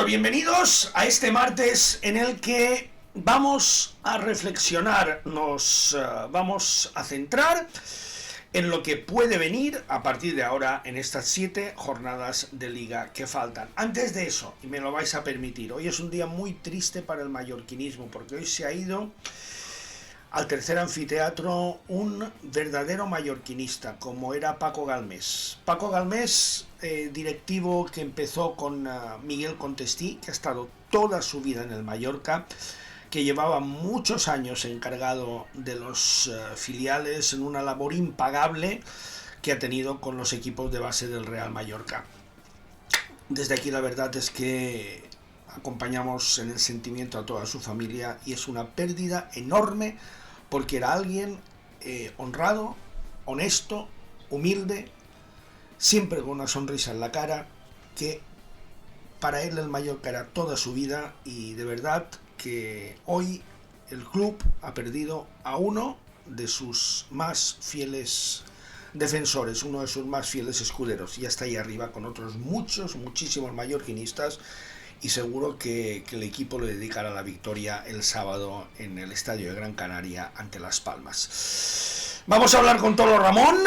Bueno, bienvenidos a este martes en el que vamos a reflexionar, nos vamos a centrar en lo que puede venir a partir de ahora en estas 7 jornadas de liga que faltan. Antes de eso, y me lo vais a permitir, hoy es un día muy triste para el mallorquinismo, porque hoy se ha ido al tercer anfiteatro un verdadero mallorquinista, como era Paco Galmés. Paco Galmés, directivo que empezó con Miguel Contestí, que ha estado toda su vida en el Mallorca, que llevaba muchos años encargado de los filiales en una labor impagable que ha tenido con los equipos de base del Real Mallorca. Desde aquí la verdad es que acompañamos en el sentimiento a toda su familia y es una pérdida enorme porque era alguien honrado, honesto, humilde, siempre con una sonrisa en la cara, que para él el Mallorca era toda su vida y de verdad que hoy el club ha perdido a uno de sus más fieles defensores, uno de sus más fieles escuderos, y está ahí arriba con otros muchísimos mallorquinistas, y seguro que el equipo le dedicará la victoria el sábado en el estadio de Gran Canaria ante Las Palmas. Vamos a hablar con Tolo Ramón,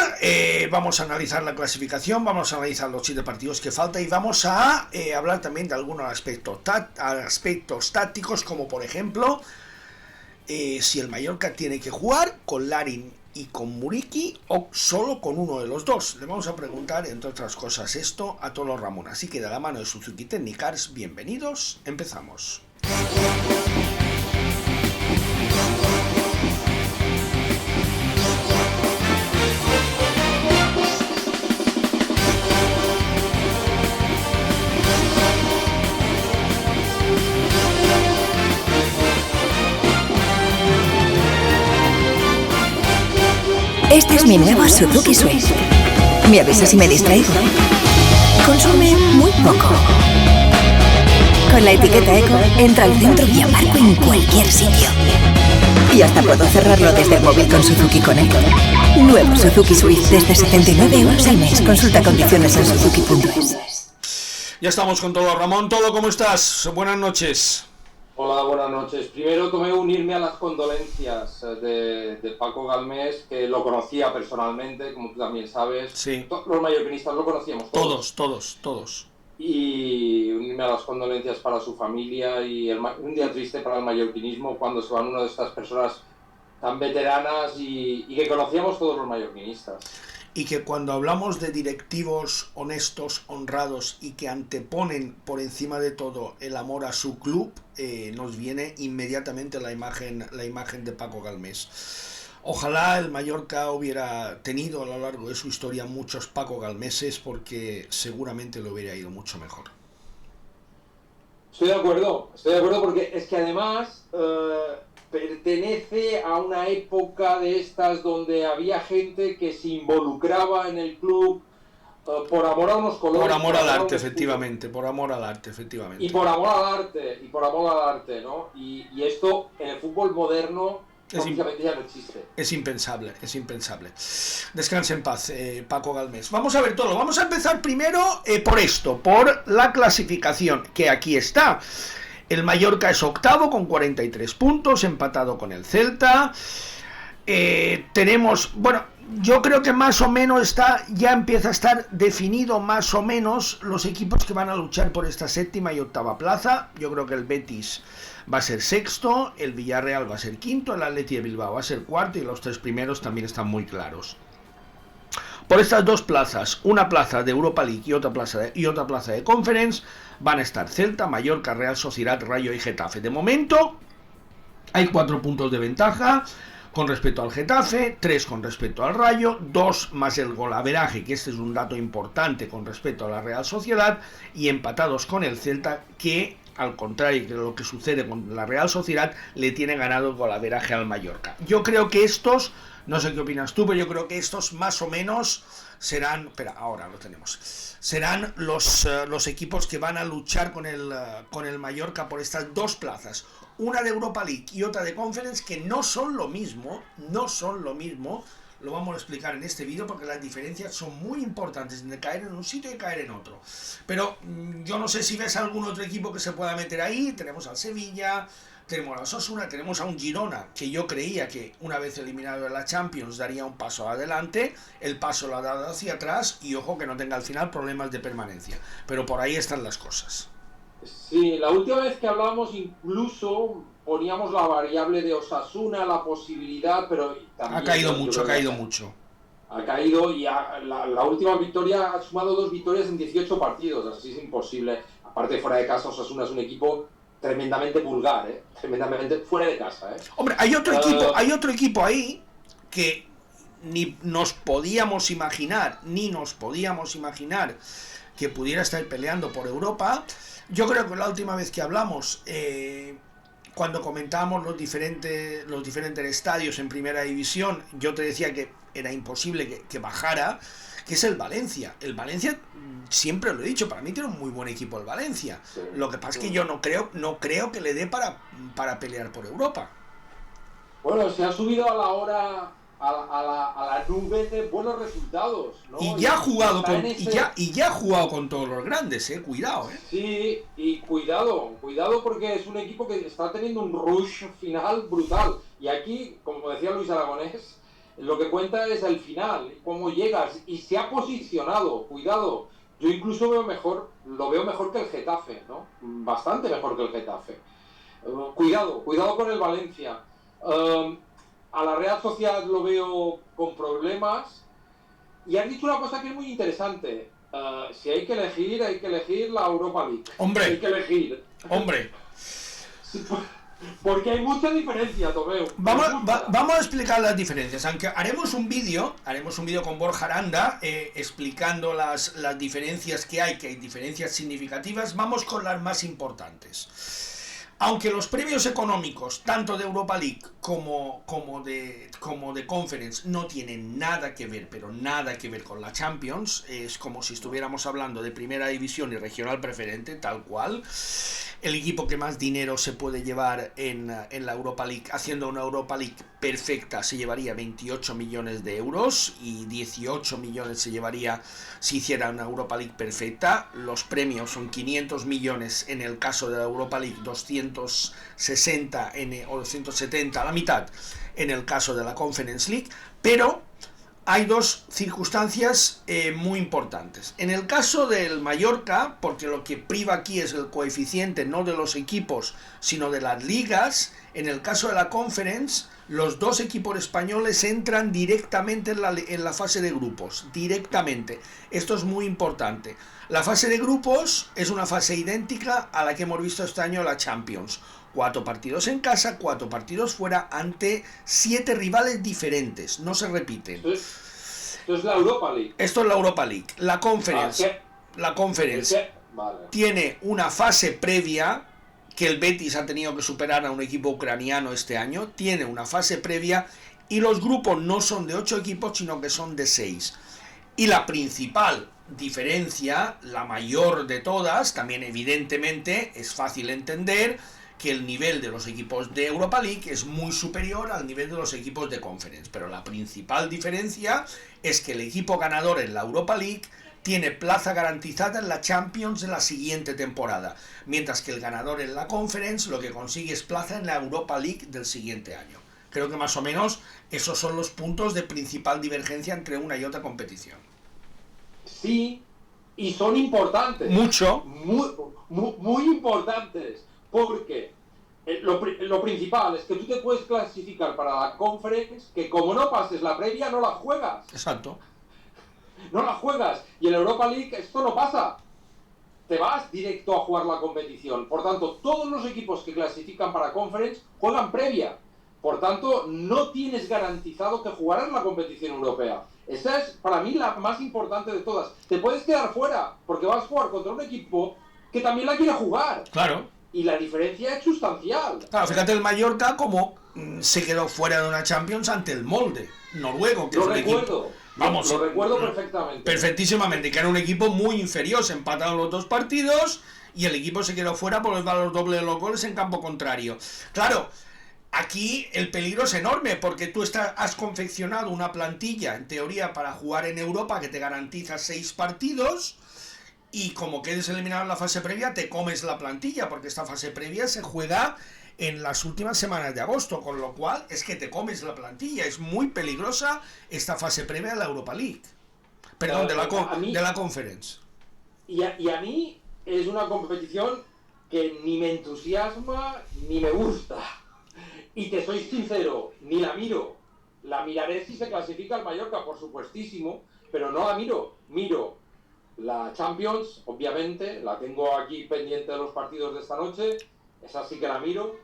vamos a analizar la clasificación, vamos a analizar los 7 partidos que faltan y vamos a hablar también de algunos aspectos tácticos, como por ejemplo si el Mallorca tiene que jugar con Larin y con Muriqui o solo con uno de los dos. Le vamos a preguntar, entre otras cosas, esto a Tolo Ramón. Así que de la mano de Suzuki Technicars, bienvenidos, empezamos. Este es mi nuevo Suzuki Swift. Me avisa si me distraigo. Consume muy poco. Con la etiqueta Eco, entra al centro y aparco en cualquier sitio. Y hasta puedo cerrarlo desde el móvil con Suzuki Connect. Nuevo Suzuki Swift desde 79 euros al mes. Consulta condiciones en suzuki.es. Ya estamos con Tolo Ramón. Tolo, ¿cómo estás? Buenas noches. Hola, buenas noches. Primero tomé unirme a las condolencias de Paco Galmés, que lo conocía personalmente, como tú también sabes. Sí. Los mallorquinistas lo conocíamos Todos. Y unirme a las condolencias para su familia y un día triste para el mallorquinismo cuando se van una de estas personas tan veteranas y que conocíamos todos los mallorquinistas. Y que cuando hablamos de directivos honestos, honrados y que anteponen por encima de todo el amor a su club, nos viene inmediatamente la imagen de Paco Galmés. Ojalá el Mallorca hubiera tenido a lo largo de su historia muchos Paco Galmeses, porque seguramente le hubiera ido mucho mejor. Estoy de acuerdo porque es que además pertenece a una época de estas donde había gente que se involucraba en el club por amor a unos colores. Por amor al arte, efectivamente. Por amor al arte, Y por amor al arte, ¿no? Y esto en el fútbol moderno prácticamente ya no existe. Es impensable. Descanse en paz, Paco Galmés. Vamos a ver todo. Vamos a empezar primero por la clasificación, que aquí está. El Mallorca es octavo con 43 puntos, empatado con el Celta. Tenemos, yo creo que más o menos ya empieza a estar definido más o menos los equipos que van a luchar por esta 7ª y 8ª plaza. Yo creo que el Betis va a ser sexto, el Villarreal va a ser quinto, el Athletic de Bilbao va a ser cuarto y los 3 primeros también están muy claros. Por estas 2 plazas, una plaza de Europa League y otra plaza de Conference, van a estar Celta, Mallorca, Real Sociedad, Rayo y Getafe. De momento hay 4 puntos de ventaja con respecto al Getafe, 3 con respecto al Rayo, 2 más el golaveraje, que este es un dato importante con respecto a la Real Sociedad, y empatados con el Celta, que al contrario de lo que sucede con la Real Sociedad, le tiene ganado el golaveraje al Mallorca. Yo creo que estos, no sé qué opinas tú, pero yo creo que estos más o menos serán, ahora lo tenemos, serán los equipos que van a luchar con el Mallorca por estas 2 plazas, una de Europa League y otra de Conference, que no son lo mismo lo vamos a explicar en este vídeo porque las diferencias son muy importantes de caer en un sitio y caer en otro. Pero yo no sé si ves algún otro equipo que se pueda meter ahí. Tenemos al Sevilla, tenemos a Osasuna, tenemos a un Girona que yo creía que una vez eliminado de la Champions daría un paso adelante. El paso lo ha dado hacia atrás y ojo que no tenga al final problemas de permanencia. Pero por ahí están las cosas. Sí, la última vez que hablábamos incluso poníamos la variable de Osasuna, la posibilidad, pero también... Ha caído mucho, ha caído mucho. Ha caído y la última victoria ha sumado 2 victorias en 18 partidos, así es imposible. Aparte, fuera de casa, Osasuna es un equipo tremendamente vulgar, tremendamente fuera de casa. Hombre, hay otro equipo ahí que ni nos podíamos imaginar que pudiera estar peleando por Europa. Yo creo que la última vez que hablamos, cuando comentábamos los diferentes estadios en primera división, yo te decía que era imposible que bajara, que es el Valencia. El Valencia, siempre lo he dicho, para mí tiene un muy buen equipo el Valencia. Sí. Lo que pasa es que yo no creo que le dé para pelear por Europa. Bueno, se ha subido a la hora... A la nube de buenos resultados, ¿no? Y ya ha jugado con todos los grandes, cuidado, Sí, y cuidado porque es un equipo que está teniendo un rush final brutal. Y aquí, como decía Luis Aragonés, lo que cuenta es el final, cómo llegas, y se ha posicionado, cuidado. Yo incluso lo veo mejor que el Getafe, ¿no? Bastante mejor que el Getafe. Cuidado con el Valencia. A la Real Sociedad lo veo con problemas. Y has dicho una cosa que es muy interesante. Si hay que elegir la Europa League. Hombre. Hay que elegir. Hombre. Porque hay mucha diferencia, Tomeu. Vamos a explicar las diferencias. Aunque haremos un vídeo con Borja Aranda explicando las diferencias que hay diferencias significativas. Vamos con las más importantes. Aunque los premios económicos, tanto de Europa League como de Conference, no tienen nada que ver, pero nada que ver con la Champions, es como si estuviéramos hablando de primera división y regional preferente, tal cual. El equipo que más dinero se puede llevar en la Europa League, haciendo una Europa League perfecta, se llevaría 28 millones de euros y 18 millones se llevaría si hiciera una Europa League perfecta. Los premios son 500 millones en el caso de la Europa League, 260 o 270, a la mitad en el caso de la Conference League, pero hay dos circunstancias muy importantes. En el caso del Mallorca, porque lo que priva aquí es el coeficiente no de los equipos, sino de las ligas, en el caso de la Conference, los dos equipos españoles entran directamente en la fase de grupos, directamente. Esto es muy importante. La fase de grupos es una fase idéntica a la que hemos visto este año en la Champions. 4 partidos en casa, 4 partidos fuera, ante 7 rivales diferentes, no se repiten. Esto es la Europa League. Esto es la Europa League. La Conference, vale, tiene una fase previa que el Betis ha tenido que superar a un equipo ucraniano este año. Tiene una fase previa y los grupos no son de 8 equipos, sino que son de 6. Y la principal diferencia, la mayor de todas, también evidentemente es fácil entender que el nivel de los equipos de Europa League es muy superior al nivel de los equipos de Conference, pero la principal diferencia es que el equipo ganador en la Europa League tiene plaza garantizada en la Champions de la siguiente temporada, mientras que el ganador en la Conference lo que consigue es plaza en la Europa League del siguiente año. Creo que más o menos esos son los puntos de principal divergencia entre una y otra competición. Sí, y son importantes. Mucho. Muy importantes. Porque lo principal es que tú te puedes clasificar para la Conference, que como no pases la previa no la juegas. Exacto. No la juegas. Y en la Europa League esto no pasa. Te vas directo a jugar la competición. Por tanto, todos los equipos que clasifican para Conference juegan previa. Por tanto, no tienes garantizado que jugarás la competición europea. Esa es, para mí, la más importante de todas. Te puedes quedar fuera, porque vas a jugar contra un equipo que también la quiere jugar. Claro. Y la diferencia es sustancial. Claro, fíjate el Mallorca como se quedó fuera de una Champions ante el Molde noruego, que lo recuerdo. Vamos, lo recuerdo perfectamente. Perfectísimamente, que era un equipo muy inferior, se empataron los 2 partidos y el equipo se quedó fuera por el valor doble de los goles en campo contrario. Claro, Aquí el peligro es enorme porque tú has confeccionado una plantilla, en teoría, para jugar en Europa que te garantiza 6 partidos y como quedes eliminado en la fase previa te comes la plantilla porque esta fase previa se juega en las últimas semanas de agosto, con lo cual es que te comes la plantilla. Es muy peligrosa esta fase previa de la Europa League. Perdón, de la Conference. Y a mí es una competición que ni me entusiasma ni me gusta. Y te soy sincero, ni la miro. La miraré si se clasifica el Mallorca, por supuestísimo, pero no la miro. Miro la Champions, obviamente, la tengo aquí pendiente de los partidos de esta noche, esa sí que la miro.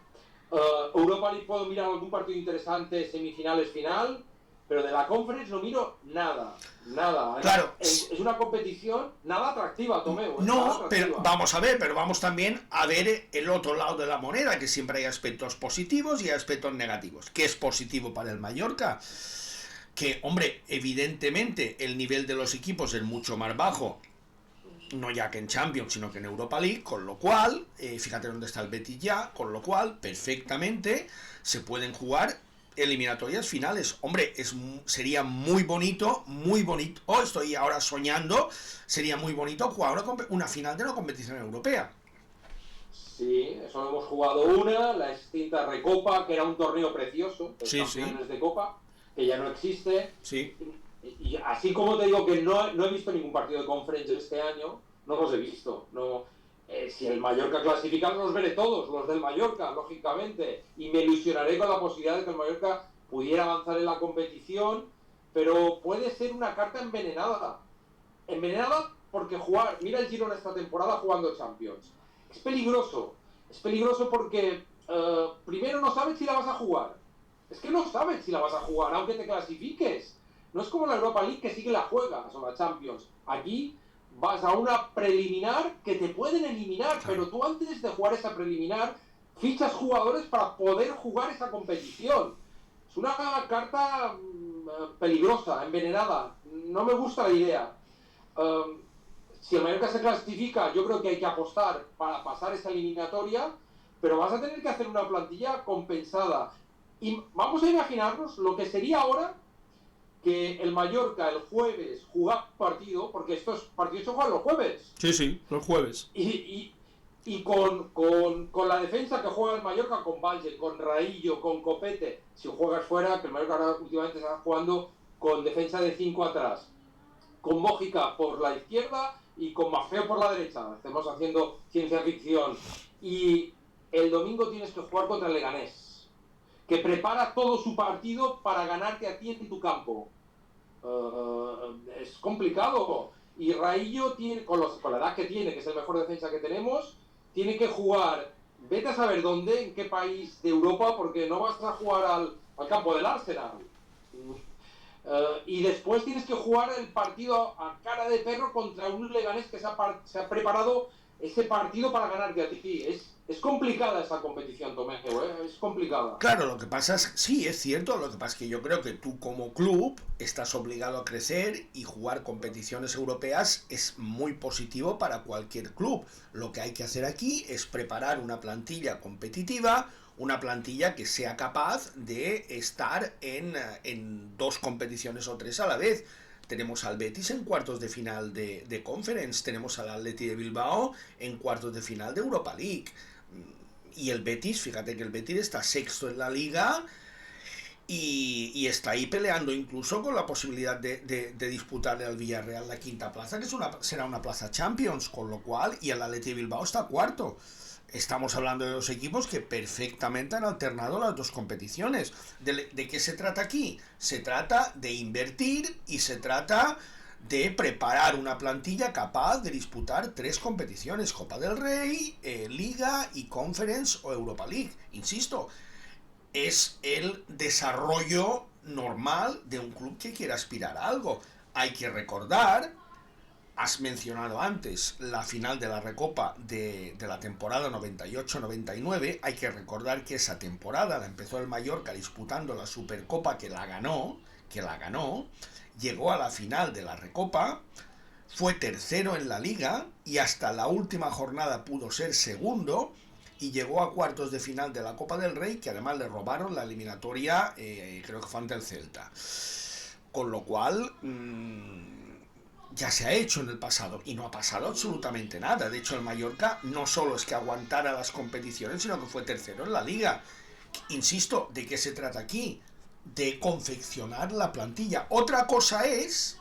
Europa League puedo mirar algún partido interesante, semifinales, final, pero de la Conference no miro nada. Claro. Es una competición nada atractiva, Tomeu. No, pero vamos también a ver el otro lado de la moneda, que siempre hay aspectos positivos y aspectos negativos. ¿Qué es positivo para el Mallorca? Que, hombre, evidentemente el nivel de los equipos es mucho más bajo, no ya que en Champions, sino que en Europa League, con lo cual, fíjate dónde está el Betis ya, con lo cual, perfectamente, se pueden jugar eliminatorias finales. Hombre, sería muy bonito, estoy ahora soñando, sería muy bonito jugar una final de una competición europea. Sí, eso hemos jugado la extinta Recopa, que era un torneo precioso, de campeones de Copa, que ya no existe. Sí. Y así como te digo que no he visto ningún partido de Conference este año, no los he visto. No, si el Mallorca clasifica, los veré todos, los del Mallorca, lógicamente, y me ilusionaré con la posibilidad de que el Mallorca pudiera avanzar en la competición, pero puede ser una carta envenenada. Envenenada porque mira el Girona esta temporada jugando Champions. Es peligroso porque primero no sabes si la vas a jugar. Es que no sabes si la vas a jugar, aunque te clasifiques. No es como la Europa League que sí que la juegas, o la Champions. Aquí vas a una preliminar que te pueden eliminar, pero tú antes de jugar esa preliminar fichas jugadores para poder jugar esa competición. Es una carta peligrosa, envenenada. No me gusta la idea. Si el Mallorca se clasifica, yo creo que hay que apostar para pasar esa eliminatoria, pero vas a tener que hacer una plantilla compensada. Y vamos a imaginarnos lo que sería ahora que el Mallorca el jueves juega partido, porque estos partidos se juegan los jueves. Sí, los jueves. Y con la defensa que juega el Mallorca, con Valle, con Raillo, con Copete, si juegas fuera, que el Mallorca ahora últimamente está jugando con defensa de 5 atrás, con Mójica por la izquierda y con Maffeo por la derecha. Estamos haciendo ciencia ficción. Y el domingo tienes que jugar contra el Leganés, que prepara todo su partido para ganarte a ti en tu campo. Es complicado. Y Raillo, con la edad que tiene, que es el mejor defensa que tenemos, tiene que jugar, vete a saber dónde, en qué país de Europa, porque no vas a jugar al campo del Arsenal. Y después tienes que jugar el partido a cara de perro contra un Leganés que se ha preparado ese partido para ganarte a ti. Es complicada esa competición, Tomeu, es complicada. Claro, lo que pasa es, sí, es cierto, lo que pasa es que yo creo que tú como club estás obligado a crecer y jugar competiciones europeas es muy positivo para cualquier club. Lo que hay que hacer aquí es preparar una plantilla competitiva, una plantilla que sea capaz de estar en 2 competiciones o 3 a la vez. Tenemos al Betis en cuartos de final de Conference, tenemos al Atleti de Bilbao en cuartos de final de Europa League. Y el Betis, fíjate que el Betis está sexto en la liga y está ahí peleando incluso con la posibilidad de disputarle al Villarreal la quinta plaza, que será una plaza Champions, con lo cual, y el Atleti de Bilbao está cuarto. Estamos hablando de 2 equipos que perfectamente han alternado las 2 competiciones. ¿De qué se trata aquí? Se trata de invertir y se trata de preparar una plantilla capaz de disputar 3 competiciones: Copa del Rey, Liga y Conference o Europa League. Insisto, es el desarrollo normal de un club que quiera aspirar a algo. Hay que recordar, has mencionado antes la final de la Recopa de la temporada 98-99, hay que recordar que esa temporada la empezó el Mallorca disputando la Supercopa que la ganó, llegó a la final de la Recopa, fue tercero en la Liga y hasta la última jornada pudo ser segundo, y llegó a cuartos de final de la Copa del Rey, que además le robaron la eliminatoria, creo que fue ante el Celta. Con lo cual, ya se ha hecho en el pasado y no ha pasado absolutamente nada. De hecho, el Mallorca no solo es que aguantara las competiciones, sino que fue tercero en la liga. Insisto, ¿de qué se trata aquí? De confeccionar la plantilla. Otra cosa es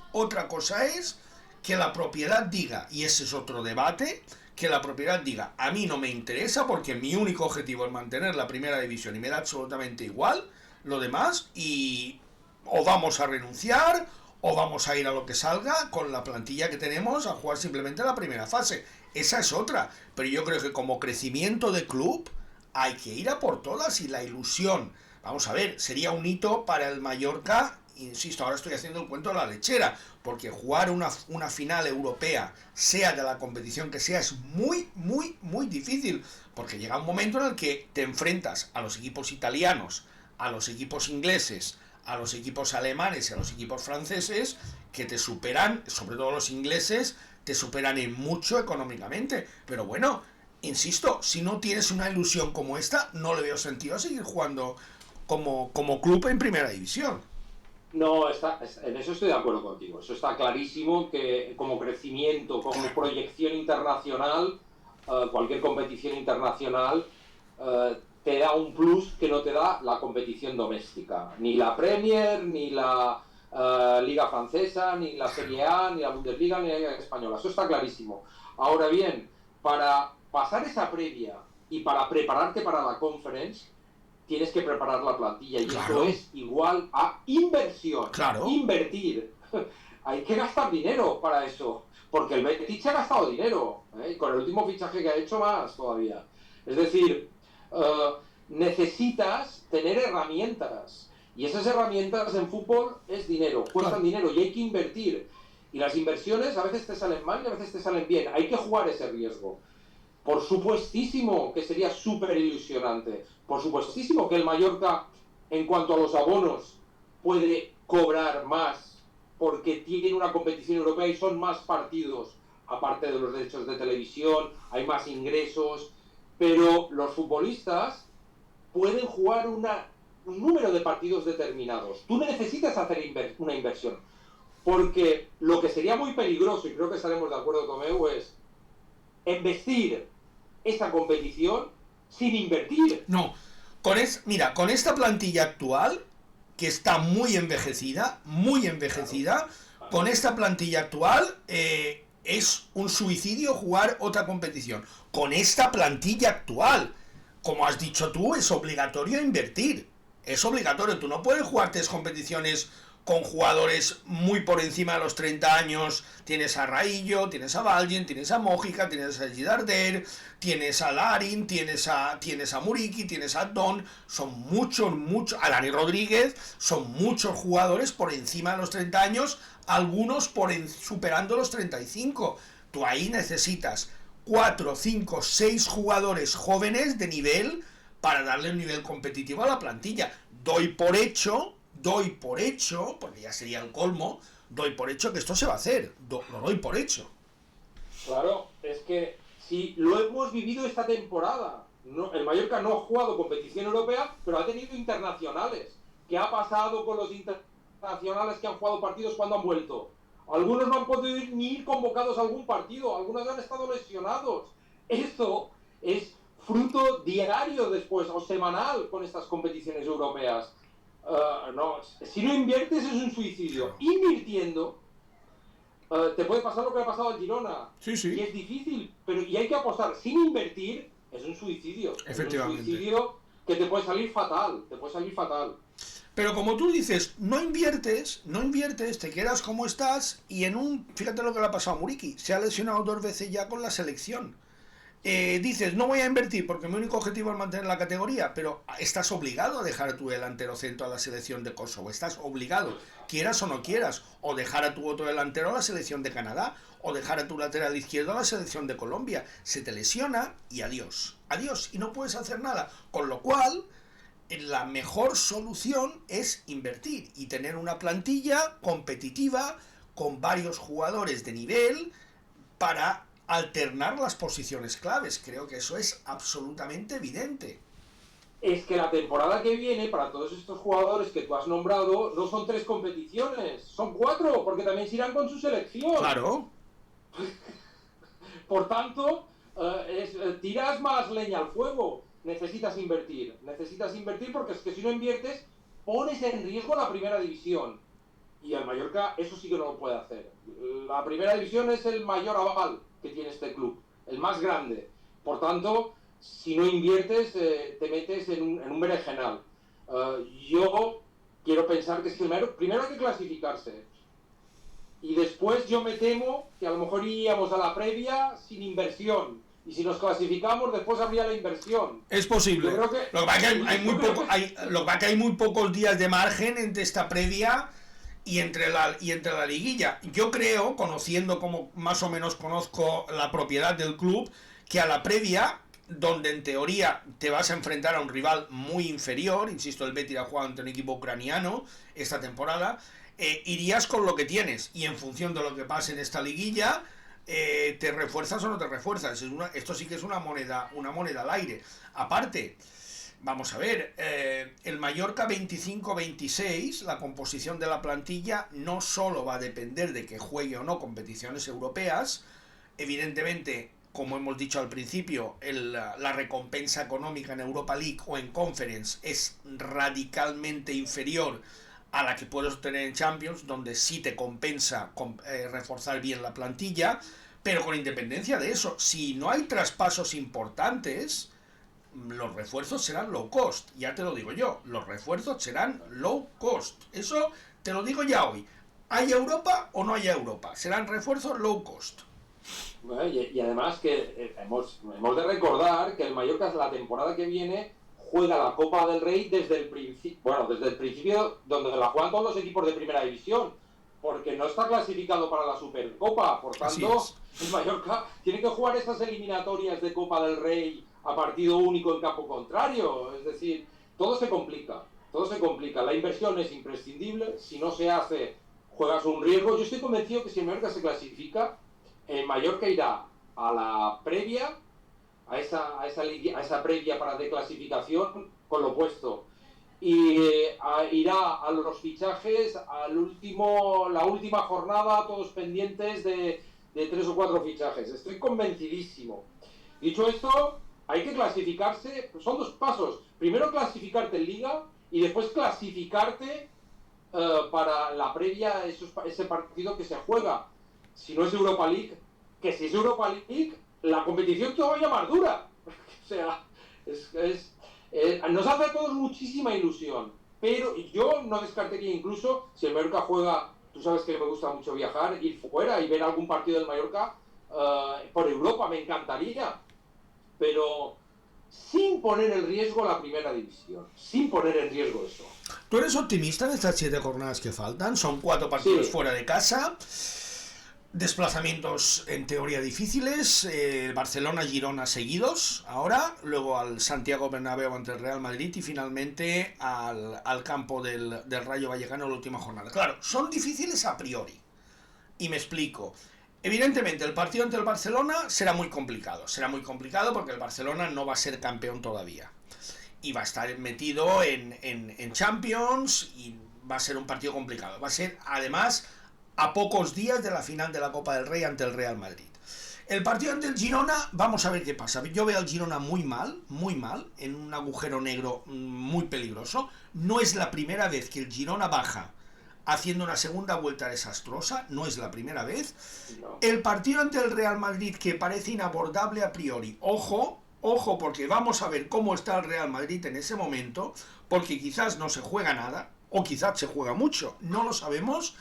que la propiedad diga, y ese es otro debate, que la propiedad diga, a mí no me interesa porque mi único objetivo es mantener la primera división y me da absolutamente igual lo demás, y o vamos a renunciar o vamos a ir a lo que salga con la plantilla que tenemos a jugar simplemente la primera fase. Esa es otra, pero yo creo que como crecimiento de club hay que ir a por todas, y la ilusión, vamos a ver, sería un hito para el Mallorca. Insisto, ahora estoy haciendo el cuento de la lechera, porque jugar una final europea, sea de la competición que sea, es muy, muy, muy difícil, porque llega un momento en el que te enfrentas a los equipos italianos, a los equipos ingleses, a los equipos alemanes y a los equipos franceses, que te superan, sobre todo los ingleses, te superan en mucho económicamente. Pero bueno, insisto, si no tienes una ilusión como esta, no le veo sentido a seguir jugando como club en primera división. No, en eso estoy de acuerdo contigo. Eso está clarísimo, que como crecimiento, como proyección internacional, cualquier competición internacional te da un plus que no te da la competición doméstica. Ni la Premier, ni la Liga Francesa, ni la Serie A, ni la Bundesliga, ni la Liga Española. Eso está clarísimo. Ahora bien, para pasar esa previa y para prepararte para la Conference, tienes que preparar la plantilla, y claro, eso es igual a inversión. Claro. Invertir. Hay que gastar dinero para eso, porque el Betis ha gastado dinero, y con el último fichaje que ha hecho más todavía. Es decir, necesitas tener herramientas, y esas herramientas en fútbol es dinero, cuestan dinero, y hay que invertir. Y las inversiones a veces te salen mal y a veces te salen bien. Hay que jugar ese riesgo. Por supuestísimo que sería súper ilusionante. Por supuestísimo que el Mallorca, en cuanto a los abonos, puede cobrar más porque tiene una competición europea y son más partidos, aparte de los derechos de televisión, hay más ingresos, pero los futbolistas pueden jugar un número de partidos determinados. Tú necesitas hacer una inversión, porque lo que sería muy peligroso, y creo que estaremos de acuerdo, Tomeu, es investir esa competición sin invertir. No, mira, con esta plantilla actual, que está muy envejecida, con esta plantilla actual es un suicidio jugar otra competición. Con esta plantilla actual, como has dicho tú, es obligatorio invertir. Es obligatorio, tú no puedes jugar 3 competiciones con jugadores muy por encima de los 30 años. Tienes a Raillo, tienes a Valgen, tienes a Mójica, tienes a Gidarder, tienes a Larin, tienes a Muriqui, tienes a Don. Son muchos, a Dani Rodríguez. Son muchos jugadores por encima de los 30 años, algunos superando los 35. Tú ahí necesitas 4, 5, 6 jugadores jóvenes de nivel para darle un nivel competitivo a la plantilla. Doy por hecho, porque ya sería el colmo, doy por hecho que esto se va a hacer. Lo doy por hecho. Claro, es que si lo hemos vivido esta temporada, el Mallorca no ha jugado competición europea, pero ha tenido internacionales. ¿Qué ha pasado con los internacionales que han jugado partidos cuando han vuelto? Algunos no han podido ni ir convocados a algún partido, algunos han estado lesionados. Esto es fruto diario después, o semanal, con estas competiciones europeas. No, si no inviertes es un suicidio. Invirtiendo te puede pasar lo que ha pasado al Girona. Sí, sí. Y es difícil, y hay que apostar. Sin invertir es un suicidio. Efectivamente. Es un suicidio que te puede salir fatal. Pero como tú dices, no inviertes, te quedas como estás, y fíjate lo que le ha pasado a Muriqui, se ha lesionado 2 veces ya con la selección. Dices, no voy a invertir porque mi único objetivo es mantener la categoría, pero estás obligado a dejar a tu delantero centro a la selección de Kosovo, estás obligado, quieras o no quieras, o dejar a tu otro delantero a la selección de Canadá, o dejar a tu lateral izquierdo a la selección de Colombia. Se te lesiona y adiós, y no puedes hacer nada, con lo cual la mejor solución es invertir y tener una plantilla competitiva con varios jugadores de nivel para alternar las posiciones claves. Creo que eso es absolutamente evidente. Es que la temporada que viene, para todos estos jugadores que tú has nombrado, no son 3 competiciones, son 4, porque también se irán con su selección. Claro. Por tanto, tiras más leña al fuego. Necesitas invertir porque es que si no inviertes, pones en riesgo la primera división. Y el Mallorca eso sí que no lo puede hacer. La primera división es el mayor aval que tiene este club, el más grande. Por tanto, si no inviertes, te metes en un berenjenal. Yo quiero pensar que es primero hay que clasificarse. Y después yo me temo que a lo mejor iríamos a la previa sin inversión. Y si nos clasificamos, después habría la inversión. Es posible. Lo que pasa es que hay muy pocos días de margen entre esta previa y entre la liguilla. Yo creo, conociendo como más o menos conozco la propiedad del club, que a la previa, donde en teoría te vas a enfrentar a un rival muy inferior, insisto, el Betis ha jugado ante un equipo ucraniano esta temporada, irías con lo que tienes, y en función de lo que pase en esta liguilla, te refuerzas o no te refuerzas. Esto sí que es una moneda al aire. Aparte, vamos a ver, el Mallorca 25-26, la composición de la plantilla no solo va a depender de que juegue o no competiciones europeas. Evidentemente, como hemos dicho al principio, la recompensa económica en Europa League o en Conference es radicalmente inferior a la que puedes obtener en Champions, donde sí te compensa reforzar bien la plantilla. Pero con independencia de eso, si no hay traspasos importantes, los refuerzos serán low cost. Ya te lo digo yo, los refuerzos serán low cost. Eso te lo digo ya hoy. ¿Hay Europa o no hay Europa? Serán refuerzos low cost. Bueno, y además que hemos de recordar que el Mallorca la temporada que viene juega la Copa del Rey desde el principio, donde la juegan todos los equipos de primera división, porque no está clasificado para la Supercopa. Por tanto, el Mallorca tiene que jugar estas eliminatorias de Copa del Rey a partido único en campo contrario. Es decir, todo se complica. La inversión es imprescindible. Si no se hace, juegas un riesgo. Yo estoy convencido que si el Mallorca se clasifica, el Mallorca irá a la previa, a esa previa para de clasificación con lo opuesto. Y irá a los fichajes la última jornada, todos pendientes de 3 o 4 fichajes. Estoy convencidísimo. Dicho esto, hay que clasificarse, son 2 pasos. Primero clasificarte en Liga y después clasificarte para la previa, ese partido que se juega. Si no es Europa League, que si es Europa League, la competición todavía más dura. O sea, nos hace a todos muchísima ilusión. Pero yo no descartaría incluso, si el Mallorca juega, tú sabes que me gusta mucho viajar, ir fuera y ver algún partido del Mallorca por Europa, me encantaría. Pero sin poner en riesgo la primera división, sin poner en riesgo eso. ¿Tú eres optimista de estas 7 jornadas que faltan? Son 4 partidos fuera de casa, desplazamientos en teoría difíciles, Barcelona-Girona seguidos ahora, luego al Santiago Bernabéu ante el Real Madrid y finalmente al campo del Rayo Vallecano en la última jornada. Claro, son difíciles a priori, y me explico. Evidentemente el partido ante el Barcelona será muy complicado porque el Barcelona no va a ser campeón todavía y va a estar metido en Champions, y va a ser un partido complicado. Va a ser además a pocos días de la final de la Copa del Rey ante el Real Madrid. El partido ante el Girona, vamos a ver qué pasa. Yo veo al Girona muy mal, en un agujero negro muy peligroso. No es la primera vez que el Girona baja haciendo una segunda vuelta desastrosa, no es la primera vez. No. El partido ante el Real Madrid, que parece inabordable a priori. Ojo, porque vamos a ver cómo está el Real Madrid en ese momento, porque quizás no se juega nada, o quizás se juega mucho, no lo sabemos.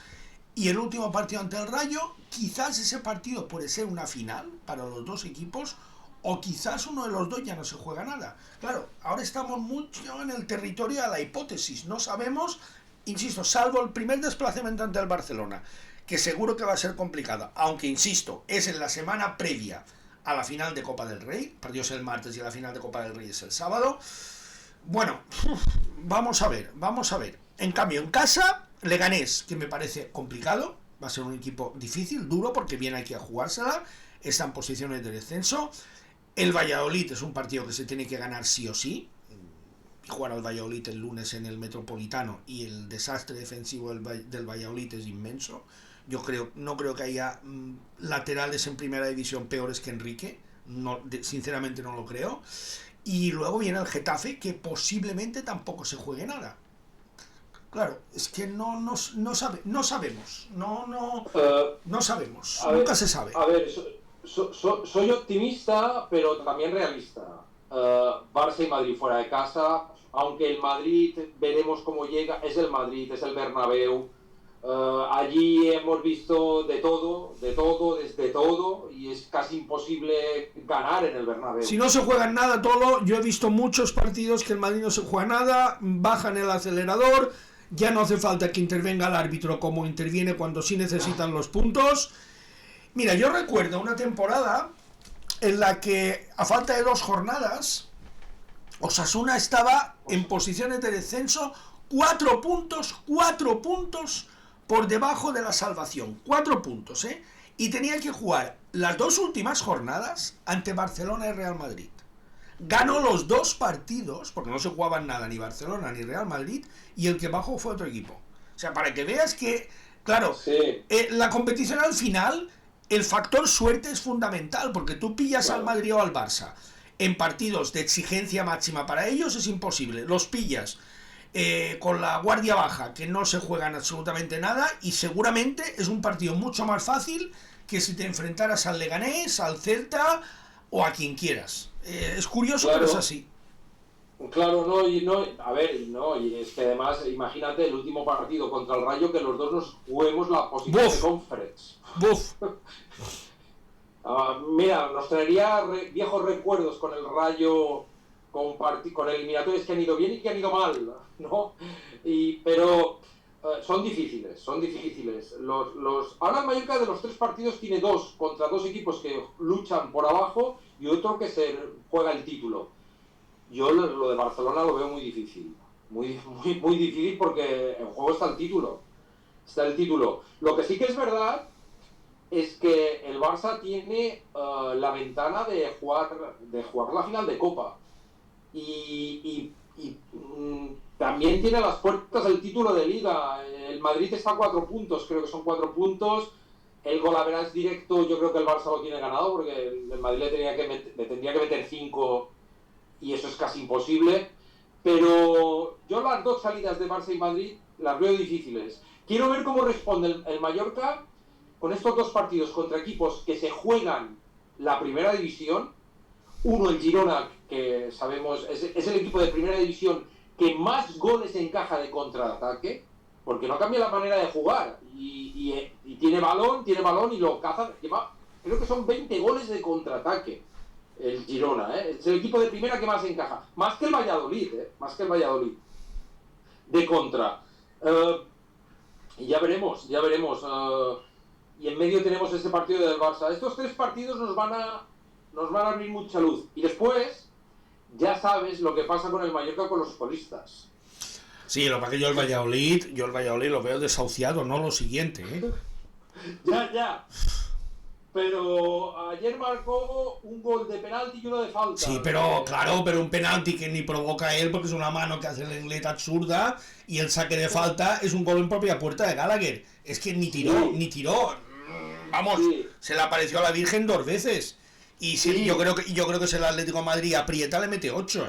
Y el último partido ante el Rayo, quizás ese partido puede ser una final para los 2 equipos, o quizás uno de los 2 ya no se juega nada. Claro, ahora estamos mucho en el territorio de la hipótesis, no sabemos, insisto, salvo el primer desplazamiento ante el Barcelona, que seguro que va a ser complicado, aunque insisto, es en la semana previa a la final de Copa del Rey. El partido es el martes y la final de Copa del Rey es el sábado. Bueno, vamos a ver. En cambio, en casa, Leganés, que me parece complicado, va a ser un equipo difícil, duro, porque viene aquí a jugársela. está en posiciones de descenso. El Valladolid es un partido que se tiene que ganar sí o sí. Jugar al Valladolid el lunes en el Metropolitano y el desastre defensivo del Valladolid es inmenso. No creo que haya laterales en primera división peores que Enrique. Sinceramente no lo creo. Y luego viene el Getafe, que posiblemente tampoco se juegue nada. Claro, es que no sabemos. No sabemos. Nunca se sabe. A ver, soy optimista, pero también realista. Barça y Madrid fuera de casa, aunque el Madrid veremos cómo llega, es el Madrid, es el Bernabéu. Allí hemos visto de todo, desde todo, y es casi imposible ganar en el Bernabéu. Si no se juega nada todo, yo he visto muchos partidos que el Madrid no se juega nada, bajan el acelerador, ya no hace falta que intervenga el árbitro como interviene cuando sí necesitan los puntos. Mira, yo recuerdo una temporada en la que a falta de 2 jornadas Osasuna estaba en posiciones de descenso 4 puntos por debajo de la salvación, 4 puntos, y tenía que jugar las 2 últimas jornadas ante Barcelona y Real Madrid. Ganó los 2 partidos, porque no se jugaban nada, ni Barcelona ni Real Madrid, y el que bajó fue otro equipo. O sea, para que veas que, claro, sí. La competición al final, el factor suerte es fundamental, porque tú pillas al Madrid o al Barça en partidos de exigencia máxima para ellos, es imposible. Los pillas con la guardia baja, que no se juegan absolutamente nada, y seguramente es un partido mucho más fácil que si te enfrentaras al Leganés, al Celta o a quien quieras. Es curioso, claro, pero es así. Claro, y es que además, imagínate el último partido contra el Rayo, que los dos nos juguemos la posición de conference. Mira, nos traería viejos recuerdos con el Rayo, con eliminatorios que han ido bien y que han ido mal, ¿no? Pero son difíciles. Ahora el Mallorca, de los 3 partidos, tiene 2 contra 2 equipos que luchan por abajo y otro que se juega el título. Yo lo de Barcelona lo veo muy difícil. Muy difícil, porque en juego está el título. Lo que sí que es verdad es que el Barça tiene la ventana de jugar la final de Copa. Y también tiene a las puertas el título de Liga. El Madrid está a 4 puntos, creo que son 4 puntos. El golaveras directo, yo creo que el Barça lo tiene ganado, porque el Madrid le tendría que meter 5, y eso es casi imposible. Pero yo las 2 salidas de Barça y Madrid las veo difíciles. Quiero ver cómo responde el Mallorca con estos 2 partidos contra equipos que se juegan la primera división. Uno, el Girona, que sabemos es el equipo de primera división que más goles encaja de contraataque, porque no cambia la manera de jugar, y tiene balón y lo caza. Creo que son 20 goles de contraataque el Girona, es el equipo de primera que más encaja, más que el Valladolid, de contra. Y ya veremos. Y en medio tenemos este partido del Barça. Estos 3 partidos nos van a abrir mucha luz. Y después, ya sabes lo que pasa con el Mallorca, con los colistas. Sí, lo que pasa es que yo el Valladolid lo veo desahuciado, no lo siguiente, Ya. Pero ayer marcó un gol de penalti y uno de falta. Sí, pero un penalti que ni provoca él, porque es una mano que hace la ingleta absurda, y el saque de falta es un gol en propia puerta de Gallagher. Es que ni tiró. Vamos, sí. Se le apareció a la Virgen 2 veces. Y sí, yo creo que es el Atlético de Madrid, aprieta, le mete 8,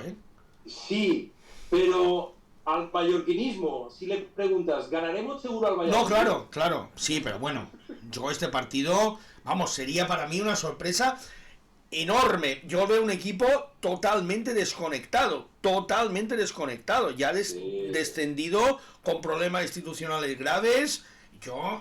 Sí, pero al mallorquinismo, si le preguntas, ¿ganaremos seguro al Valladolid? No, claro, sí, pero bueno, yo este partido, sería para mí una sorpresa enorme. Yo veo un equipo totalmente desconectado, ya descendido, con problemas institucionales graves,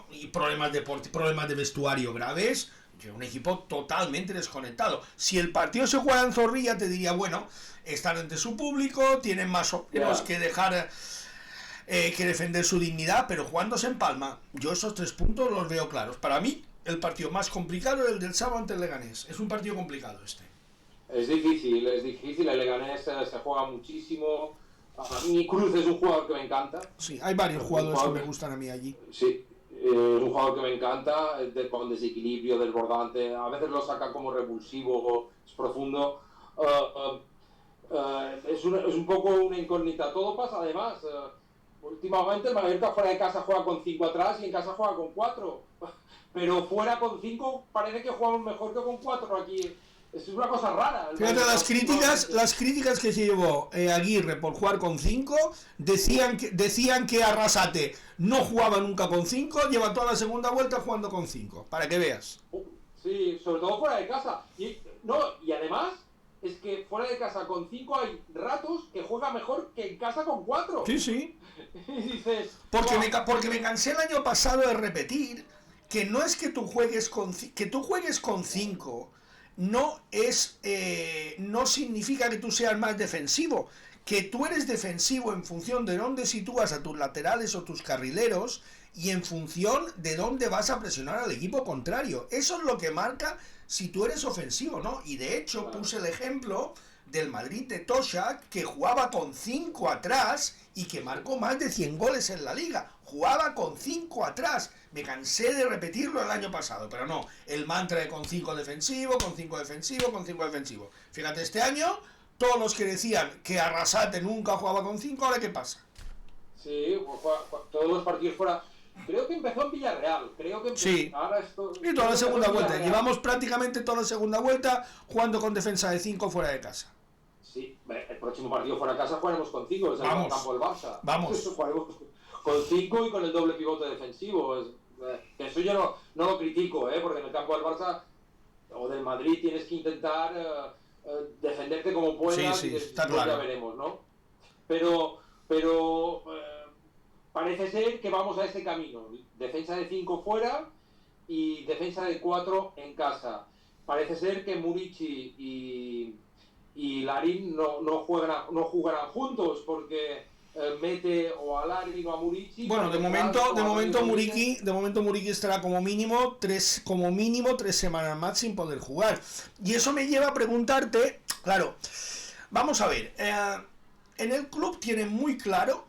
y problemas de vestuario graves. Un equipo totalmente desconectado. Si el partido se juega en Zorrilla, te diría, bueno, están ante su público, tienen más o menos que dejar que defender su dignidad, pero jugándose en Palma, yo esos 3 puntos los veo claros. Para mí, el partido más complicado es el del sábado ante el Leganés. Es un partido complicado este. Es difícil. El Leganés se juega muchísimo. A mí Cruz es un jugador que me encanta. Sí, hay varios jugadores que me gustan a mí allí. Sí. es un jugador que me encanta, con desequilibrio, desbordante, a veces lo saca como revulsivo, es profundo. Es un poco una incógnita. Todo pasa además. Últimamente el Mallorca fuera de casa juega con 5 atrás y en casa juega con 4. Pero fuera con 5 parece que jugamos mejor que con 4 aquí. Es una cosa rara. Fíjate, las críticas que se llevó Aguirre por jugar con 5, decían que Arrasate no jugaba nunca con 5, lleva toda la segunda vuelta jugando con 5, para que veas. Sí, sobre todo fuera de casa. Y además es que fuera de casa con 5 hay ratos que juega mejor que en casa con 4. Sí. Y dices... Porque me cansé el año pasado de repetir que no es que tú juegues con 5, no significa que tú seas más defensivo, que tú eres defensivo en función de dónde sitúas a tus laterales o tus carrileros y en función de dónde vas a presionar al equipo contrario. Eso es lo que marca si tú eres ofensivo, ¿no? Y de hecho puse el ejemplo del Madrid de Toshak, que jugaba con 5 atrás y que marcó más de 100 goles en la liga. Jugaba con 5 atrás. Me cansé de repetirlo el año pasado, pero no. El mantra de con 5 defensivo, con 5 defensivo, con 5 defensivo. Fíjate, este año, todos los que decían que Arrasate nunca jugaba con 5, ¿ahora qué pasa? Sí, todos los partidos fuera... Creo que empezó en Villarreal, sí. Ahora esto... Y toda la segunda vuelta. Llevamos prácticamente toda la segunda vuelta jugando con defensa de 5 fuera de casa. Sí, el próximo partido fuera de casa jugaremos con 5, es el campo del Barça. Vamos. Jugaremos con 5 y con el doble pivote defensivo. Eso yo no lo critico, porque en el campo del Barça o del Madrid tienes que intentar defenderte como puedas, sí, y está después claro. ya veremos, ¿no? Pero parece ser que vamos a ese camino. Defensa de 5 fuera y defensa de 4 en casa. Parece ser que Muriqi y Larin no jugarán juntos porque mete o a Larin o a Muriqi. Bueno, de momento Muriqui estará como mínimo 3 semanas más sin poder jugar. Y eso me lleva a preguntarte, claro, vamos a ver, en el club tienen muy claro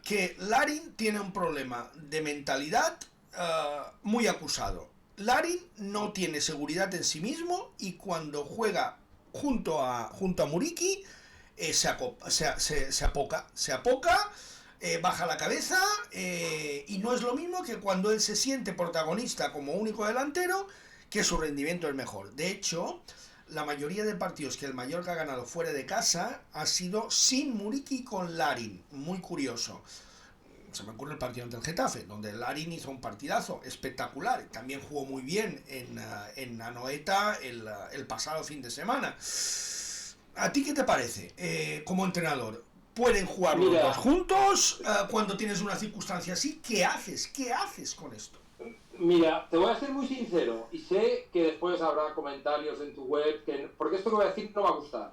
que Larin tiene un problema de mentalidad muy acusado. Larin no tiene seguridad en sí mismo y cuando juega junto a Muriqi se apoca, baja la cabeza y no es lo mismo que cuando él se siente protagonista como único delantero, que su rendimiento es mejor. De hecho, la mayoría de partidos que el Mallorca ha ganado fuera de casa ha sido sin Muriqui con Larin. Muy curioso. Se me ocurre el partido ante el Getafe, donde Larin hizo un partidazo espectacular. También jugó muy bien en Anoeta el pasado fin de semana. ¿A ti qué te parece como entrenador? ¿Pueden jugar los dos juntos? Cuando tienes una circunstancia así, ¿qué haces? ¿Qué haces con esto? Mira, te voy a ser muy sincero y sé que después habrá comentarios en tu web, porque esto que voy a decir no va a gustar.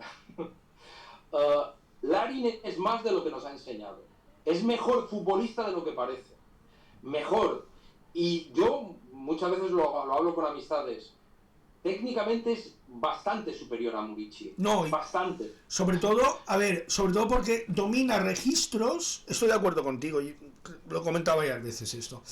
Larin es más de lo que nos ha enseñado. Es mejor futbolista de lo que parece. Mejor. Y yo muchas veces lo hablo con amistades. Técnicamente es bastante superior a Muriqi. No, bastante. Sobre todo porque domina registros. Estoy de acuerdo contigo, lo he comentado varias veces esto.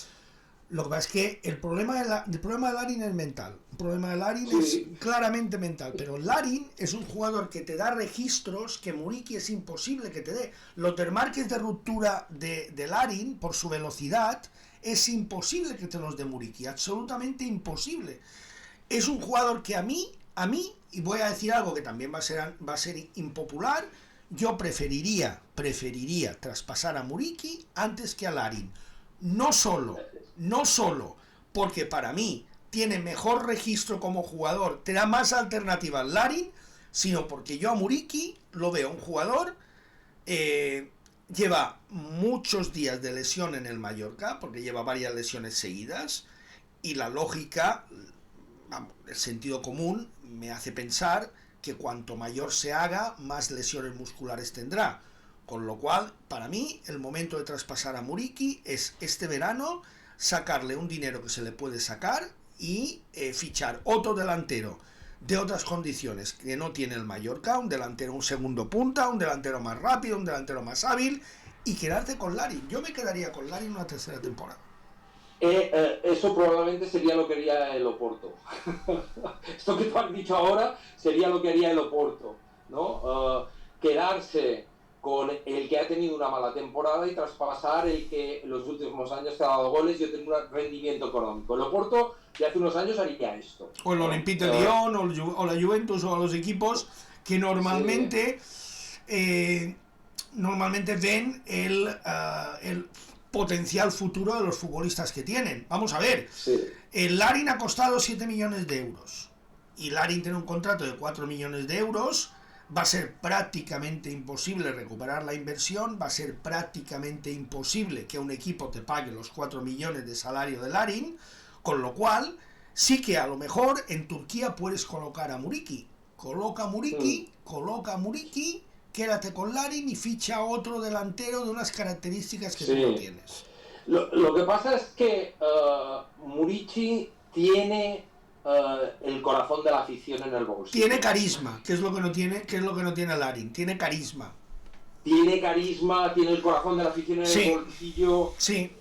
Lo que pasa es que el problema de Larin es mental. El problema de Larin es claramente mental. Pero Larin es un jugador que te da registros que Muriqi es imposible que te dé. Los desmarques de ruptura de Larin, por su velocidad, es imposible que te los dé Muriqi. Absolutamente imposible. Es un jugador que a mí, y voy a decir algo que también va a ser impopular, yo preferiría traspasar a Muriqi antes que a Larin. No solo porque para mí tiene mejor registro como jugador, te da más alternativas Larin, sino porque yo a Muriqi lo veo un jugador, lleva muchos días de lesión en el Mallorca, porque lleva varias lesiones seguidas, y la lógica, el sentido común, me hace pensar que cuanto mayor se haga, más lesiones musculares tendrá. Con lo cual, para mí, el momento de traspasar a Muriqi es este verano, sacarle un dinero que se le puede sacar y fichar otro delantero de otras condiciones que no tiene el Mallorca, un segundo punta, un delantero más rápido, un delantero más hábil, y quedarte con Larin. Yo me quedaría con Larin una tercera temporada. Eso probablemente sería lo que haría el Oporto. Esto que tú has dicho ahora sería lo que haría el Oporto, ¿no? Quedarse con el que ha tenido una mala temporada y traspasar el que en los últimos años te ha dado goles y ha tenido un rendimiento económico. El Oporto de hace unos años haría esto. O el Olympique de Lyon, o la Juventus, o los equipos que normalmente, normalmente ven el potencial futuro de los futbolistas que tienen. Vamos a ver, el Larin ha costado 7 millones de euros y Larin tiene un contrato de 4 millones de euros. Va a ser prácticamente imposible recuperar la inversión, va a ser prácticamente imposible que un equipo te pague los 4 millones de salario de Larin, con lo cual sí que a lo mejor en Turquía puedes colocar a Muriqi. Coloca a Muriqui, quédate con Larin y ficha a otro delantero de unas características que tú no tienes. Lo que pasa es que Muriqi tiene el corazón de la afición en el bolsillo. Tiene carisma, que es lo que no tiene Larin. Tiene carisma. Tiene carisma, tiene el corazón de la afición en el bolsillo. Sí.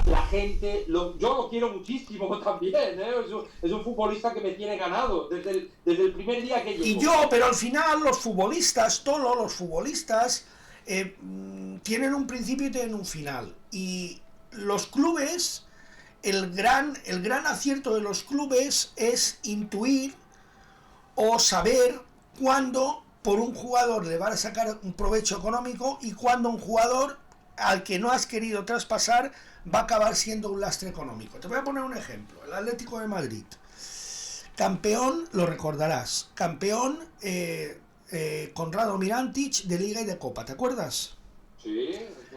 La gente, yo lo quiero muchísimo también, ¿eh? Es un futbolista que me tiene ganado desde el primer día que llegó. Y yo, pero al final los futbolistas, todos los futbolistas, tienen un principio y tienen un final. Y los clubes, el gran acierto de los clubes es intuir o saber cuándo por un jugador le van a sacar un provecho económico y cuándo un jugador al que no has querido traspasar va a acabar siendo un lastre económico. Te voy a poner un ejemplo. El Atlético de Madrid, campeón, lo recordarás, campeón con Rado Mirantic de Liga y de Copa, ¿te acuerdas? Sí,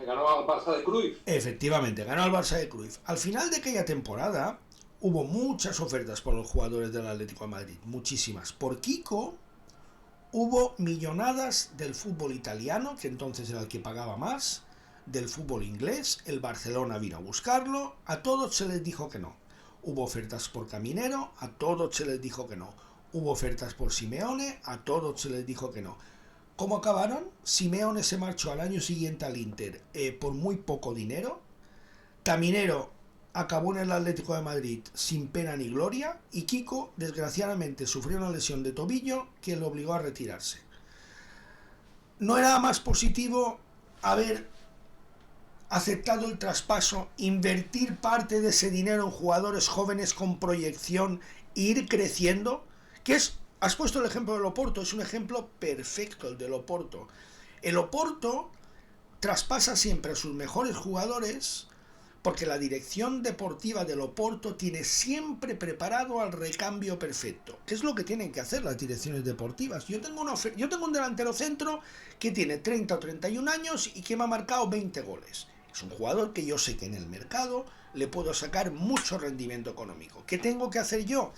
ganó al Barça de Cruyff. Efectivamente, ganó al Barça de Cruyff. Al final de aquella temporada hubo muchas ofertas por los jugadores del Atlético de Madrid, muchísimas. Por Kiko hubo millonadas del fútbol italiano, que entonces era el que pagaba más, del fútbol inglés, el Barcelona vino a buscarlo, a todos se les dijo que no. Hubo ofertas por Caminero, a todos se les dijo que no. Hubo ofertas por Simeone, a todos se les dijo que no. ¿Cómo acabaron? Simeone se marchó al año siguiente al Inter por muy poco dinero. Caminero acabó en el Atlético de Madrid sin pena ni gloria. Y Kiko, desgraciadamente, sufrió una lesión de tobillo que le obligó a retirarse. ¿No era más positivo haber aceptado el traspaso, invertir parte de ese dinero en jugadores jóvenes con proyección e ir creciendo? Has puesto el ejemplo del Oporto, es un ejemplo perfecto el del Oporto. El Oporto traspasa siempre a sus mejores jugadores porque la dirección deportiva del Oporto tiene siempre preparado al recambio perfecto. ¿Qué es lo que tienen que hacer las direcciones deportivas? Yo tengo un delantero centro que tiene 30 o 31 años y que me ha marcado 20 goles. Es un jugador que yo sé que en el mercado le puedo sacar mucho rendimiento económico. ¿Qué tengo que hacer yo?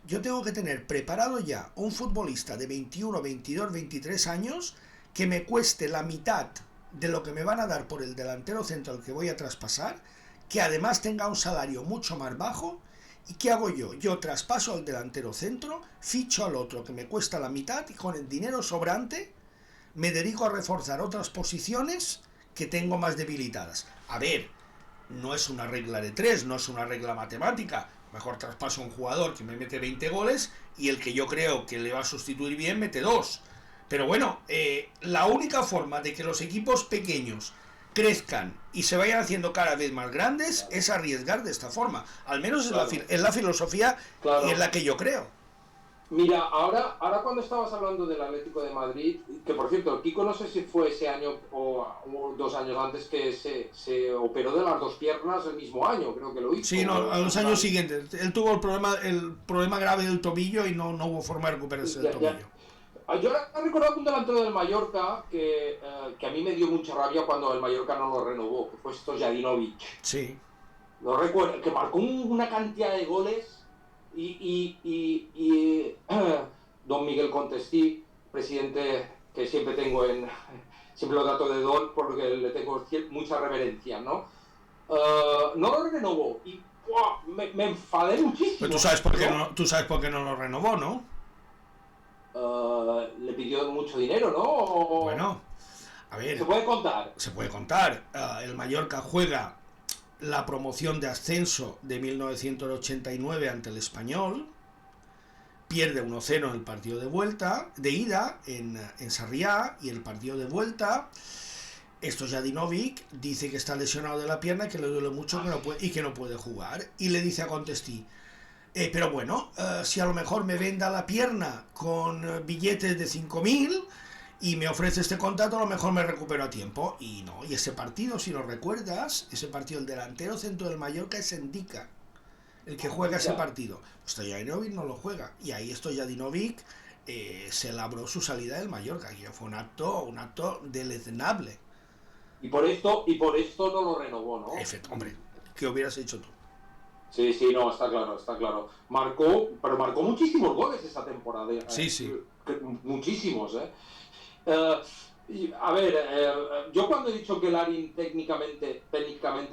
Yo tengo que tener preparado ya un futbolista de 21, 22, 23 años que me cueste la mitad de lo que me van a dar por el delantero centro al que voy a traspasar, que además tenga un salario mucho más bajo. ¿Y qué hago yo? Yo traspaso al delantero centro, ficho al otro que me cuesta la mitad y con el dinero sobrante me dedico a reforzar otras posiciones que tengo más debilitadas. A ver, no es una regla de 3, no es una regla matemática. Mejor traspaso a un jugador que me mete 20 goles y el que yo creo que le va a sustituir bien mete 2. Pero bueno, la única forma de que los equipos pequeños crezcan y se vayan haciendo cada vez más grandes es arriesgar de esta forma. Al menos es la filosofía en la que yo creo. Mira, ahora cuando estabas hablando del Atlético de Madrid, que por cierto, Kiko no sé si fue ese año o 2 años antes que se operó de las 2 piernas el mismo año, creo que lo hizo. Sí, no, a los años siguientes. Él tuvo el problema grave del tobillo y no hubo forma de recuperarse del tobillo. Yo recuerdo un delantero del Mallorca que a mí me dio mucha rabia cuando el Mallorca no lo renovó, que fue Stojadinovic. Sí. Lo recuerdo, que marcó una cantidad de goles. Y don Miguel Contestí, presidente que siempre lo trato de don porque le tengo mucha reverencia, ¿no? No lo renovó y me enfadé muchísimo. Pero tú sabes por qué no lo renovó, ¿no? Le pidió mucho dinero, ¿no? Bueno, a ver. ¿Se puede contar? Se puede contar. El Mallorca juega la promoción de ascenso de 1989 ante el Español, pierde 1-0 en el partido de ida en Sarriá, y el partido de vuelta, Stojadinovic dice que está lesionado de la pierna, que le duele mucho que no puede jugar, y le dice a Contestí, pero bueno, si a lo mejor me venda la pierna con billetes de 5.000 y me ofrece este contrato, a lo mejor me recupero a tiempo. Y no, y ese partido, si lo recuerdas, ese partido, el delantero centro del Mallorca es Endica, el que juega ese partido. Stojadinovic no lo juega, y ahí Stojadinovic se labró su salida del Mallorca, que fue un acto deleznable. Y por esto no lo renovó, ¿no? Hombre, ¿qué hubieras hecho tú? Sí, no, está claro. Marcó muchísimos goles esa temporada. Sí. Muchísimos, a ver, yo cuando he dicho que Larin técnicamente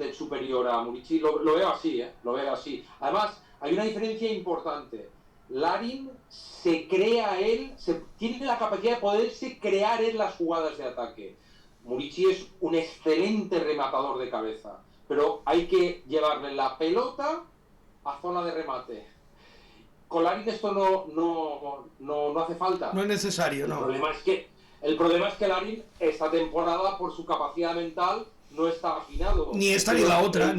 es superior a Muricy, lo veo así, lo veo así. Además, hay una diferencia importante. Larin tiene la capacidad de poderse crear en las jugadas de ataque. Muricy es un excelente rematador de cabeza, pero hay que llevarle la pelota a zona de remate. Con Larin esto no hace falta. No es necesario, no. El problema es que Larin esta temporada, por su capacidad mental, no está afinado. Ni esta ni la otra.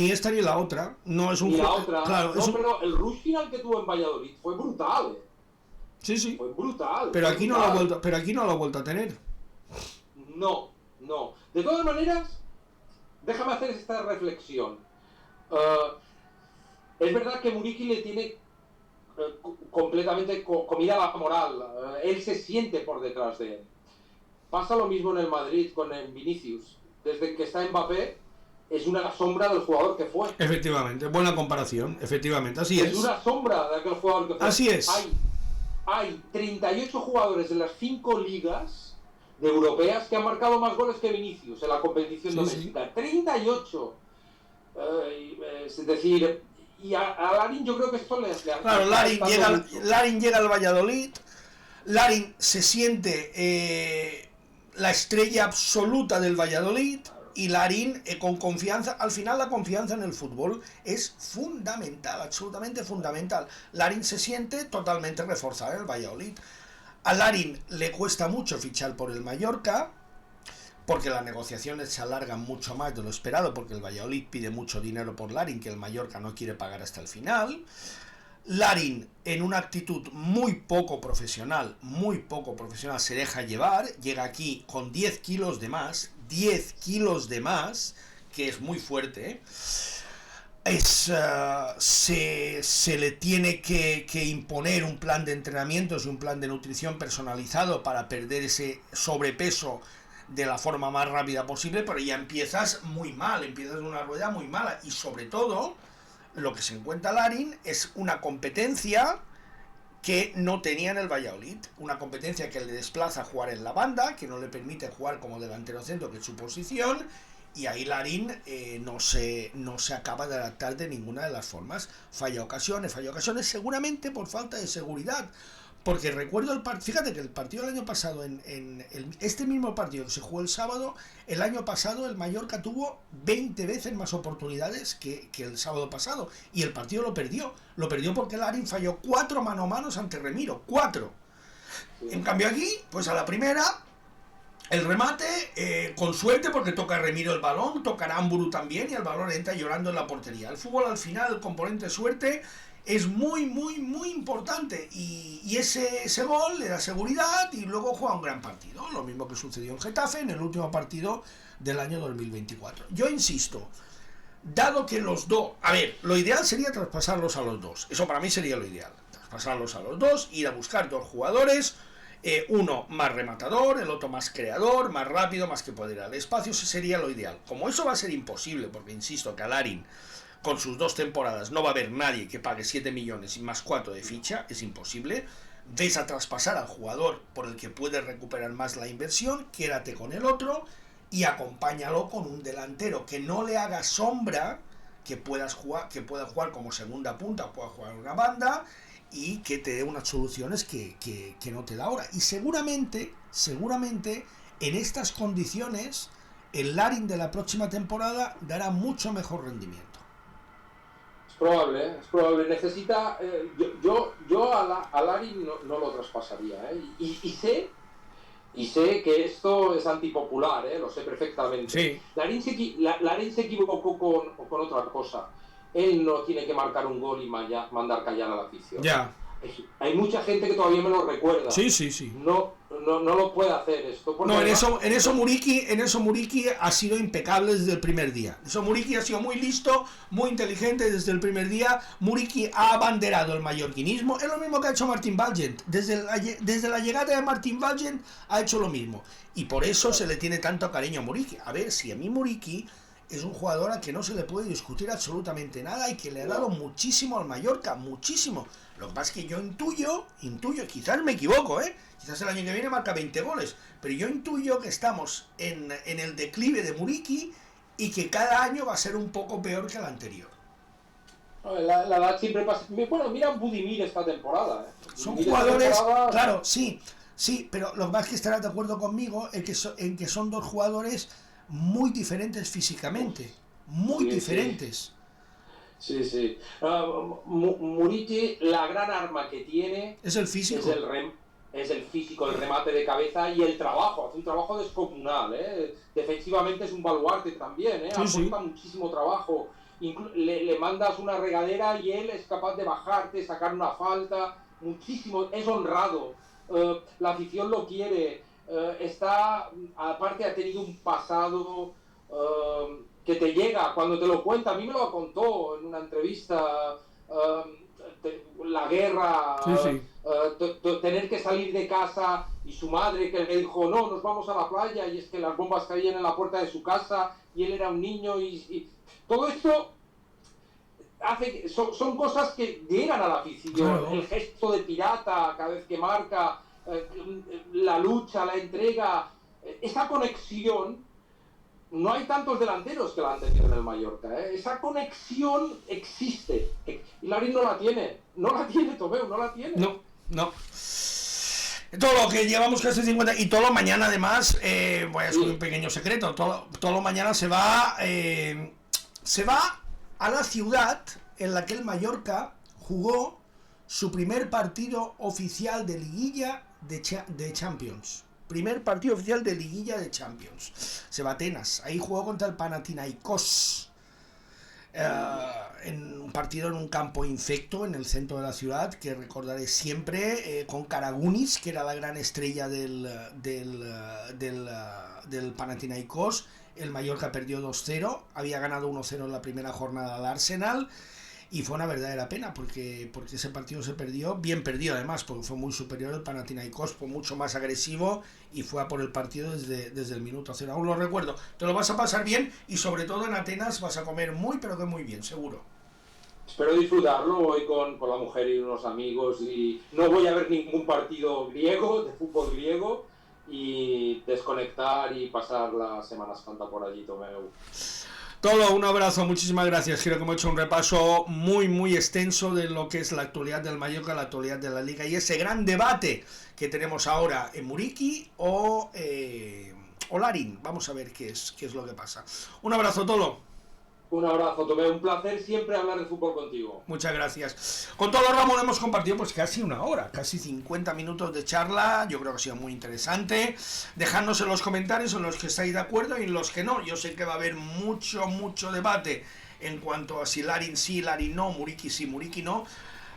No es un juego. Claro, pero el rush final que tuvo en Valladolid fue brutal. Sí. Fue brutal. Pero aquí no lo ha vuelto a tener. No. De todas maneras, déjame hacer esta reflexión. Es verdad que Muriqui le tiene completamente comida la moral. Él se siente por detrás de él. Pasa lo mismo en el Madrid con el Vinicius. Desde que está Mbappé, es una sombra del jugador que fue. Efectivamente, buena comparación. Efectivamente, así es. Es una sombra de aquel jugador que fue. Así es. Hay 38 jugadores en las 5 ligas de europeas que han marcado más goles que Vinicius en la competición doméstica. Sí. 38. Es decir, y a Larin yo creo que esto le claro, Larin llega al Valladolid. Larin se siente la estrella absoluta del Valladolid, y Larin con confianza. Al final la confianza en el fútbol es fundamental, absolutamente fundamental. Larin se siente totalmente reforzado en el Valladolid. A Larin le cuesta mucho fichar por el Mallorca, porque las negociaciones se alargan mucho más de lo esperado, porque el Valladolid pide mucho dinero por Larin, que el Mallorca no quiere pagar hasta el final. Larin, en una actitud muy poco profesional, se deja llevar, llega aquí con 10 kilos de más, que es muy fuerte, se le tiene que imponer un plan de entrenamientos y un plan de nutrición personalizado para perder ese sobrepeso de la forma más rápida posible, pero ya empiezas muy mal, empiezas una rueda muy mala, y sobre todo lo que se encuentra Larin es una competencia que no tenía en el Valladolid, una competencia que le desplaza a jugar en la banda, que no le permite jugar como delantero centro, que es su posición, y ahí Larin no se acaba de adaptar de ninguna de las formas. Falla ocasiones, seguramente por falta de seguridad, porque recuerdo fíjate que el partido del año pasado, este mismo partido que se jugó el sábado, el año pasado el Mallorca tuvo 20 veces más oportunidades que el sábado pasado, y el partido lo perdió porque Larin falló 4 mano a manos ante Remiro, 4. En cambio aquí, pues a la primera, el remate, con suerte, porque toca Remiro el balón, toca Aramburu también, y el balón entra llorando en la portería. El fútbol, al final, el componente suerte es muy importante, y ese gol le da seguridad, y luego juega un gran partido, lo mismo que sucedió en Getafe en el último partido del año 2024. Yo insisto, dado que los dos, a ver, lo ideal sería traspasarlos a los dos, eso para mí sería lo ideal, traspasarlos a los dos, ir a buscar 2 jugadores, uno más rematador, el otro más creador, más rápido, más que poder ir al espacio. Eso sería lo ideal. Como eso va a ser imposible, porque insisto que a Larin, con sus 2 temporadas, no va a haber nadie que pague 7 millones y más 4 de ficha, es imposible. Ves a traspasar al jugador por el que puedes recuperar más la inversión, quédate con el otro y acompáñalo con un delantero que no le haga sombra, que pueda jugar como segunda punta, pueda jugar en una banda, y que te dé unas soluciones que no te da ahora. Y seguramente, en estas condiciones, el Larin de la próxima temporada dará mucho mejor rendimiento. Es probable. Necesita... yo a Larin no lo traspasaría, ¿eh? Y sé que esto es antipopular, lo sé perfectamente. Sí. Larin se equivocó con otra cosa. Él no tiene que marcar un gol y mandar callar a la afición. Ya. Hay mucha gente que todavía me lo recuerda. Sí. No lo puede hacer esto. No, en eso Muriqui ha sido impecable desde el primer día. Muriqui ha sido muy listo, muy inteligente desde el primer día. Muriqui ha abanderado el mallorquinismo. Es lo mismo que ha hecho Martín Valgent. Desde la llegada de Martín Valgent ha hecho lo mismo. Y por eso se le tiene tanto cariño a Muriqui. A ver, si a mí Muriqui es un jugador al que no se le puede discutir absolutamente nada y que le ha dado muchísimo al Mallorca, muchísimo. Lo que pasa es que yo intuyo, quizás me equivoco, quizás el año que viene marca 20 goles, pero yo intuyo que estamos en el declive de Muriqui y que cada año va a ser un poco peor que el anterior. La edad siempre pasa... Bueno, mira Budimir esta temporada. Son jugadores, claro, sí, pero lo que pasa es que estarás de acuerdo conmigo en que son dos jugadores muy diferentes físicamente, muy diferentes. Sí. Muriqui, la gran arma que tiene es el físico. Es el físico, el remate de cabeza y el trabajo. Hace un trabajo descomunal, Defensivamente es un baluarte también, Aporta muchísimo trabajo. Le mandas una regadera y él es capaz de bajarte, sacar una falta, muchísimo. Es honrado. La afición lo quiere. Aparte ha tenido un pasado que te llega cuando te lo cuenta. A mí me lo contó en una entrevista. La guerra, tener que salir de casa y su madre que le dijo no, nos vamos a la playa, y es que las bombas caían en la puerta de su casa y él era un niño y todo esto hace son cosas que llegan a la afición. Claro. El gesto de pirata cada vez que marca, la lucha, la entrega, esa conexión. No hay tantos delanteros que la han tenido en el Mallorca, Esa conexión existe. Y Larin no la tiene, Tomeu, no la tiene. No. Todo lo que llevamos casi 50 y todo lo mañana además, voy a descubrir un pequeño secreto, todo lo mañana se va a la ciudad en la que el Mallorca jugó su primer partido oficial de liguilla de Champions. Primer partido oficial de liguilla de Champions. Se va a Atenas. Ahí jugó contra el Panathinaikos. En un partido en un campo infecto en el centro de la ciudad, que recordaré siempre, con Karagunis, que era la gran estrella del Panathinaikos. El Mallorca perdió 2-0. Había ganado 1-0 en la primera jornada al Arsenal. Y fue una verdadera pena porque ese partido se perdió, bien perdido además, porque fue muy superior el Panathinaikos, fue mucho más agresivo y fue a por el partido desde el minuto 0. Aún lo recuerdo. Te lo vas a pasar bien y sobre todo en Atenas vas a comer pero que muy bien, seguro. Espero disfrutarlo hoy con la mujer y unos amigos, y no voy a ver ningún partido griego, de fútbol griego, y desconectar y pasar la Semana Santa por allí, Tomeu. Todo, un abrazo, muchísimas gracias. Creo que hemos hecho un repaso muy extenso de lo que es la actualidad del Mallorca, la actualidad de la Liga y ese gran debate que tenemos ahora en Muriqui o Larin. Vamos a ver qué es lo que pasa. Un abrazo, Tolo. Un abrazo, Tomé. Un placer siempre hablar de fútbol contigo. Muchas gracias. Con Tolo Ramos hemos compartido pues casi una hora, casi 50 minutos de charla. Yo creo que ha sido muy interesante. Dejadnos en los comentarios en los que estáis de acuerdo y en los que no. Yo sé que va a haber mucho debate en cuanto a si Larin sí, Larin no, Muriqui sí, Muriqui no.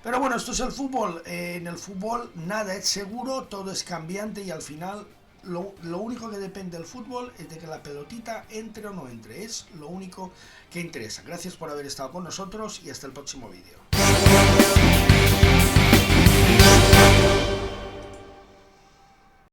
Pero bueno, esto es el fútbol. En el fútbol nada es seguro, todo es cambiante y al final lo único que depende del fútbol es de que la pelotita entre o no entre. Es lo único que interesa. Gracias por haber estado con nosotros y hasta el próximo vídeo.